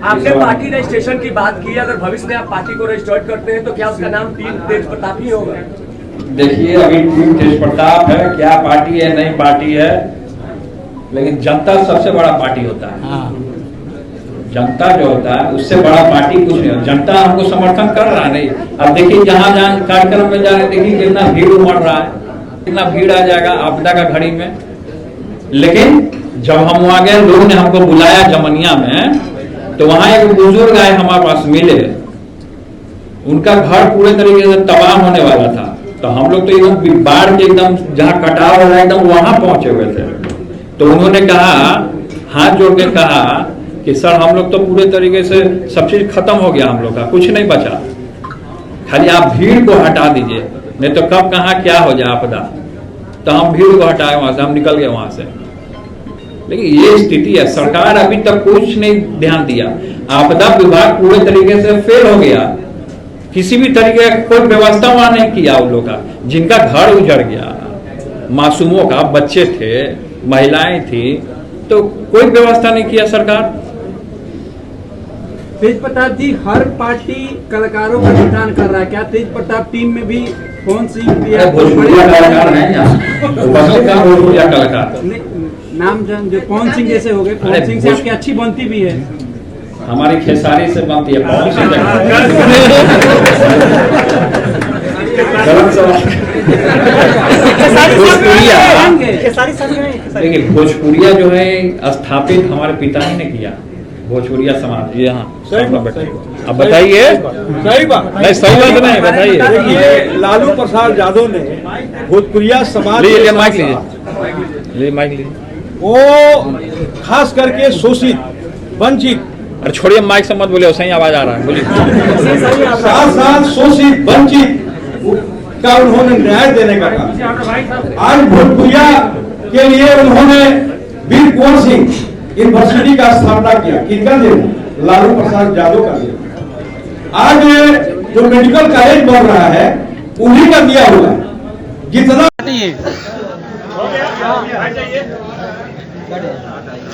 आपने पार्टी रजिस्ट्रेशन की बात की, अगर भविष्य में आप पार्टी को रजिस्टर्ड करते हैं तो क्या उसका नाम टीम तेजप्रताप ही होगा? देखिए अभी टीम तेजप्रताप है, क्या पार्टी है नई पार्टी है, लेकिन जनता सबसे बड़ा पार्टी होता है। जनता जो होता है उससे बड़ा पार्टी कुछ नहीं। जनता हमको समर्थन कर रहा है नहीं। अब देखिए जहां जहां कार्यक्रम में जा रहे देखिए कितना भीड़ उमड़ रहा है, कितना भीड़ आ जाएगा आपदा का घड़ी में। लेकिन जब हम वहां गए, लोगों ने हमको बुलाया जमनिया में, तो वहां एक बुजुर्ग आए हमारे पास मिले, उनका घर पूरे तरीके से तबाह होने वाला था। तो हम लोग तो एकदम बाढ़ के एकदम जहाँ कटाव हो रहा है एकदम वहां पहुंचे हुए थे। तो उन्होंने कहा, हाथ जोड़ के कहा कि सर हम लोग तो पूरे तरीके से सब चीज खत्म हो गया, हम लोग का कुछ नहीं बचा, खाली आप भीड़ को हटा दीजिए, नहीं तो कब कहाँ क्या हो जाए आपदा। तो हम भीड़ को हटाए वहां से, हम निकल गए वहां से। लेकिन ये स्थिति है, सरकार अभी तक कुछ नहीं ध्यान दिया। आपदा विभाग पूरे तरीके से फेल हो गया, किसी भी तरीके का कोई व्यवस्था वहां नहीं किया उन लोग का। जिनका घर उजड़ गया, मासूमों का बच्चे थे, महिलाएं थी, तो कोई व्यवस्था नहीं किया सरकार। तेजप्रताप जी हर पार्टी कलाकारों का भुगतान कर रहा है, क्या तेजप्रताप टीम में भी कौन सी भोजपुरिया कलाकार है यहाँ, भोजपुरिया कलाकार नाम जो पवन सिंह जैसे हो गए, पवन सिंह से आपकी अच्छी बनती भी है। हमारी खेसारी से बनती है, पवन सिंह देखिए भोजपुरिया जो है स्थापित हमारे पिताजी ने किया, भोजपुरिया समाज। जी हाँ, अब बताइए। सही बात नहीं, सही बात नहीं, बताइए। देखिए लालू प्रसाद यादव ने भोजपुरिया समाज, लीजिए माइक, लीजिए माइक लीजिए। वो खास करके शोषित, वंचित, अरे छोड़िए माइक से मत बोलिए, सही आवाज आ रहा है, बोलिए। साथ शोषित वंचित का उन्होंने न्याय देने का काम। आज भोजपुरिया के लिए उन्होंने वीर कुंवर सिंह यूनिवर्सिटी का स्थापना किया। किसका दिन? लालू प्रसाद यादव का दिन। आज जो मेडिकल कॉलेज बन रहा है उन्हीं का दिया हुआ है। जितना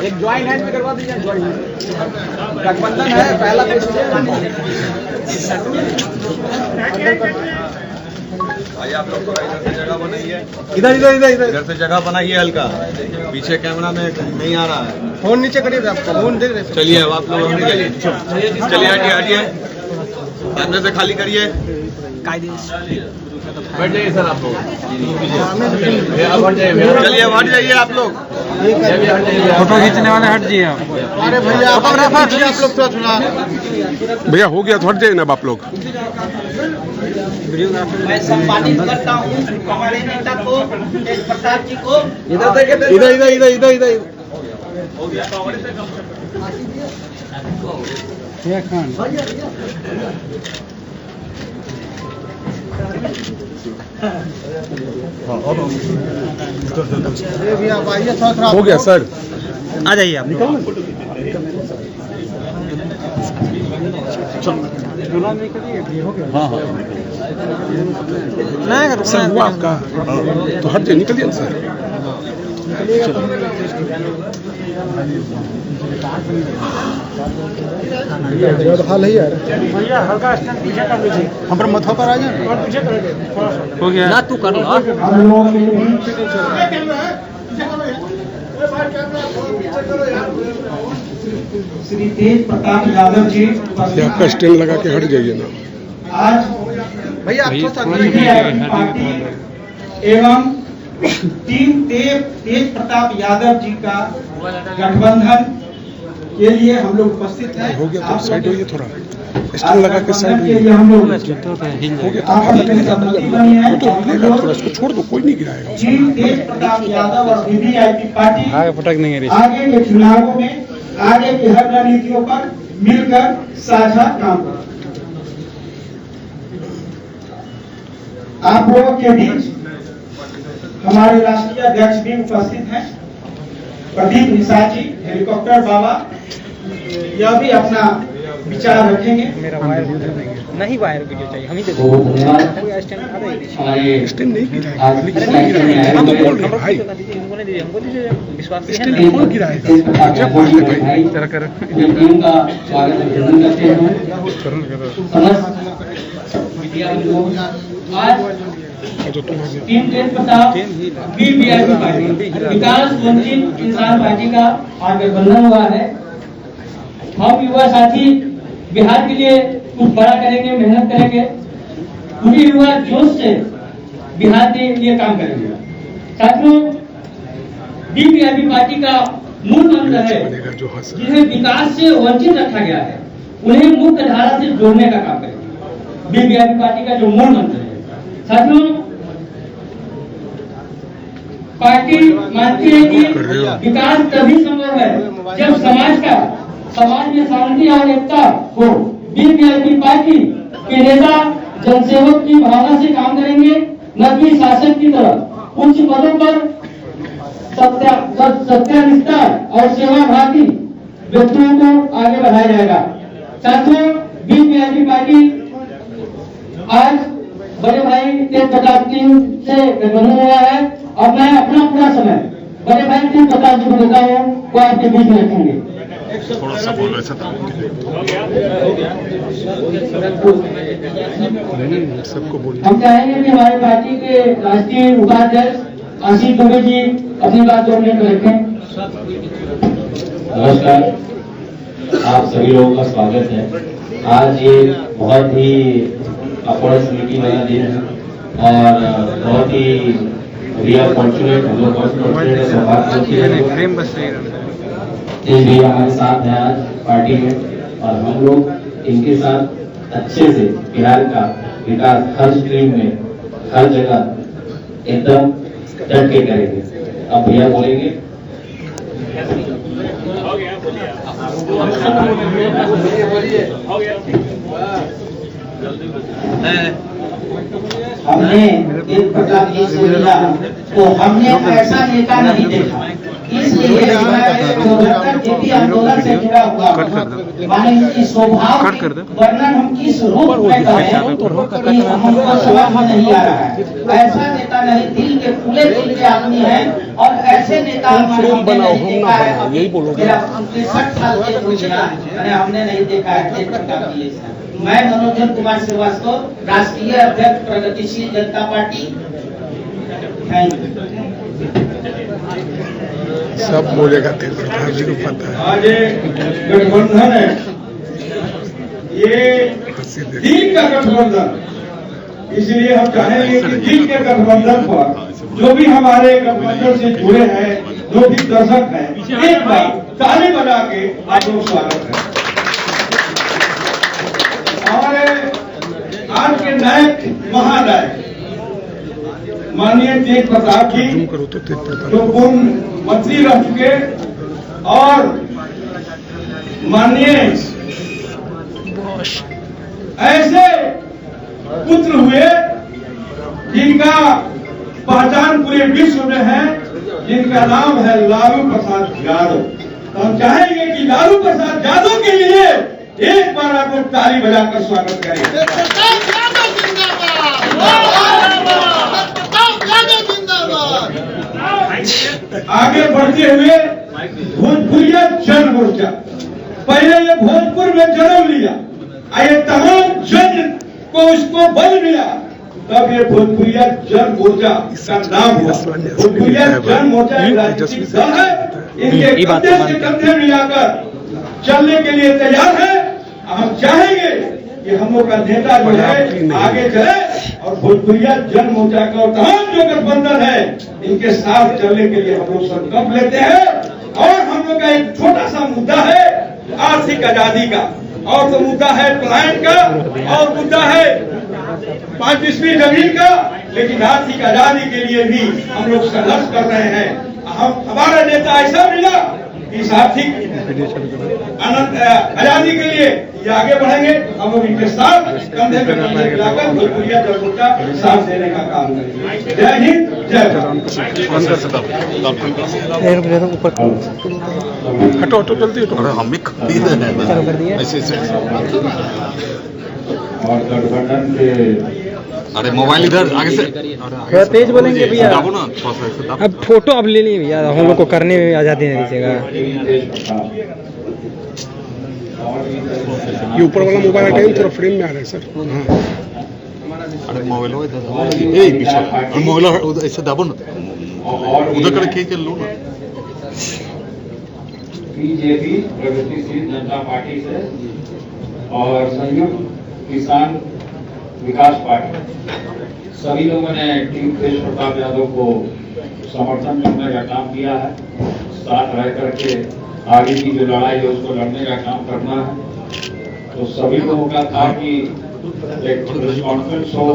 एक ज्वाइन हैंड में करवा दीजिए, गठबंधन है पहला भाई आप लोग थोड़ा इधर से जगह बनाइए, इधर से जगह बनाइए हल्का, पीछे कैमरा में नहीं आ रहा है। फोन नीचे करिए, फोन देख रहे। चलिए अब आप लोग चलिए, हटिए, कैमरे से खाली करिए, बैठ जाइए सर आप लोग, चलिए अब हट जाइए आप लोग, फोटो खींचने वाले हट जाइए। अरे भैया आप लोग थोड़ा भैया हो गया तो हट जाइए ना आप लोग। मैं सम्मानित करता हूँ हमारे नेता को, तेजप्रताप जी को। इधर हो गया सर, आ जाइए आप। हाँ सर हुआ आपका, तो हट जाइए, निकलिए सर। हाल ही यार भैया, हल्का स्टैंड पीछे कर लीजिए, हम पर मथा पर आ जाए और पीछे कर हो गया ना, तू कर लो। श्री तेजप्रताप यादव जी आपका स्टैंड लगा के हट जाइए ना। आज भैया पार्टी एवं टीम तेजप्रताप यादव जी का गठबंधन के लिए हम लोग उपस्थित हैं। हो गया तो साइड होइए, थोड़ा स्टैंड लगा के साइड के लिए हम लोग हो गया तो थोड़ा इसको छोड़ दो, कोई नहीं गिराएगा। टीम तेजप्रताप यादव और वीवीआईपी पार्टी फटक नहीं रही, आगे के चुनावों में आगे की हर रणनीतियों पर मिलकर साझा काम करें। आप लोगों के बीच हमारे राष्ट्रीय अध्यक्ष भी उपस्थित हैं, प्रदीप निषाद जी, हेलीकॉप्टर बाबा, यह भी अपना विचार रखेंगे। नहीं वायर वीडियो चाहिए, हम ही दे तो धन्यवाद हमारे हमको दीजिए विश्वास टीम का स्वागत अभिनंदन करते हैं। समस्त मीडिया को आज टीम तेज प्रताप BBIP पार्टी विकास वंचित इंसान पार्टी का आज गठबंधन हुआ है। हम युवा साथी बिहार के लिए कुछ बड़ा करेंगे, मेहनत करेंगे, पूरी युवा जोश से बिहार के लिए काम करेंगे। साथियों, BBIP पार्टी का मूल मंत्र है जिसे विकास से वंचित रखा गया है उन्हें मुख्य धारा से जोड़ने का काम करेंगे। BBIP पार्टी का जो मूल मंत्र है। साथियों, पार्टी मानती है कि विकास तभी संभव है जब समाज में शांति और एकता हो। BBIP पार्टी के नेता जनसेवक की भावना से काम करेंगे, न कि शासक की तरह। उच्च पदों पर सत्यानिष्ठा और सेवाभावी व्यक्तियों को आगे बढ़ाया जाएगा। साथियों, BBIP पार्टी आज बड़े भाई तेज प्रताप सिंह से गठबंधन हुआ है और मैं अपना पूरा समय बड़े भाई तेज प्रताप जी को देता हूँ, वो आपके बीच में रखेंगे। थोड़ा सा बोलो ऐसा सबको बोलिए। हम चाहेंगे कि हमारी पार्टी के राष्ट्रीय उपाध्यक्ष आशीष दुबे जी अपनी बात 2 मिनट में रखें। नमस्कार, आप सभी लोगों का स्वागत है। आज ये बहुत ही अपॉर्चुनिटी वाला दिन है और बहुत ही वी आर फॉर्चुनेट, हम लोग बहुत फॉर्चुनेट है, भैया हमारे साथ हैं आज पार्टी में और हम लोग इनके साथ अच्छे से बिहार का विकास हर स्ट्रीम में हर जगह एकदम डट के करेंगे। अब भैया बोलेंगे। हमने एक प्रकार की से मिला तो हमने ऐसा नेता नहीं देखा, इसलिए जेपी आंदोलन से जुड़ा हुआ माने इनकी स्वभाव वर्णन हम किस रूप में करें कि हमको समझ में नहीं आ रहा है। ऐसा नेता नहीं, दिल के खुले दिल के आदमी है और ऐसे नेता हमने नहीं देखा है। यही बोलो, 63 साल के हमने नहीं देखा है। मैं मनोज कुमार श्रीवास्तव, राष्ट्रीय अध्यक्ष प्रगतिशील जनता पार्टी। Thank you. सब बोलेगा तेज प्रताप जी को पता है। आज गठबंधन है, ये दिल का गठबंधन, इसलिए हम चाहेंगे कि दिल के गठबंधन पर जो भी हमारे गठबंधन से जुड़े हैं, जो भी दर्शक हैं, एक बार ताली बजा के आप लोग स्वागत है। हमारे आज के नायक महानायक माननीय तेज प्रताप जी जो पूर्व मंत्री रह चुके और माननीय ऐसे पुत्र हुए जिनका पहचान पूरे विश्व में है, जिनका नाम है लालू प्रसाद यादव। तो हम चाहेंगे कि लालू प्रसाद यादव के लिए एक बार आप लोग ताली बजाकर स्वागत करें। आगे बढ़ते हुए भोजपुरिया जन मोर्चा, पहले ये भोजपुर में जन्म लिया, ये तमाम जन को उसको बल मिला, तब ये भोजपुरिया जन मोर्चा का नाम हुआ। भोजपुरिया जन मोर्चा एक राजनीतिक दल है, इनके कंधे से कंधे मिलाकर चलने के लिए तैयार है। हम चाहेंगे कि हम लोग का नेता जो है आगे चले और भोजपुरिया जन मोर्चा का और तमाम जो गठबंधन है इनके साथ चलने के लिए हम लोग संकल्प लेते हैं। और हम लोग का एक छोटा सा मुद्दा है आर्थिक आजादी का, और तो मुद्दा है पलायन का, और मुद्दा है 5/20 जमीन का, लेकिन आर्थिक आजादी के लिए भी हम लोग संघर्ष कर रहे हैं। हमारा नेता ऐसा मिला इस आर्थिक आजादी के लिए ये आगे बढ़ेंगे। हम लोग इनके साथ कंधे पे कंधे मिलाकर भोजपुरिया जगत का साथ देने का काम करेंगे। जय हिंद, जय भारत। हटो हटो जल्दी हटो। हम भी ऐसे और गठबंधन के अरे मोबाइल इधर आगे से थोड़ा तेज बोलेंगे भैया। दाबो ना थोड़ा सा ऐसे दाबो। अब फोटो अब ले ली भैया, हम लोग को करने में आजादी नहीं दीजिएगा। ये ऊपर वाला मोबाइल हटाइए, थोड़ा फ्रेम में आ रहा है सर। अरे मोबाइल हो इधर ए पीछे मोबाइल ऐसे दाबो ना, उधर करके चल लो ना। बीजेपी प्रगतिशील जनता पार्टी से और संयुक्त किसान विकास पार्टी सभी लोगों ने टीम तेज प्रताप यादव को समर्थन करने का काम किया है। साथ रह करके आगे की जो लड़ाई है उसको लड़ने का काम करना है। तो सभी लोगों का था कि एक कॉन्फ्रेंस हो।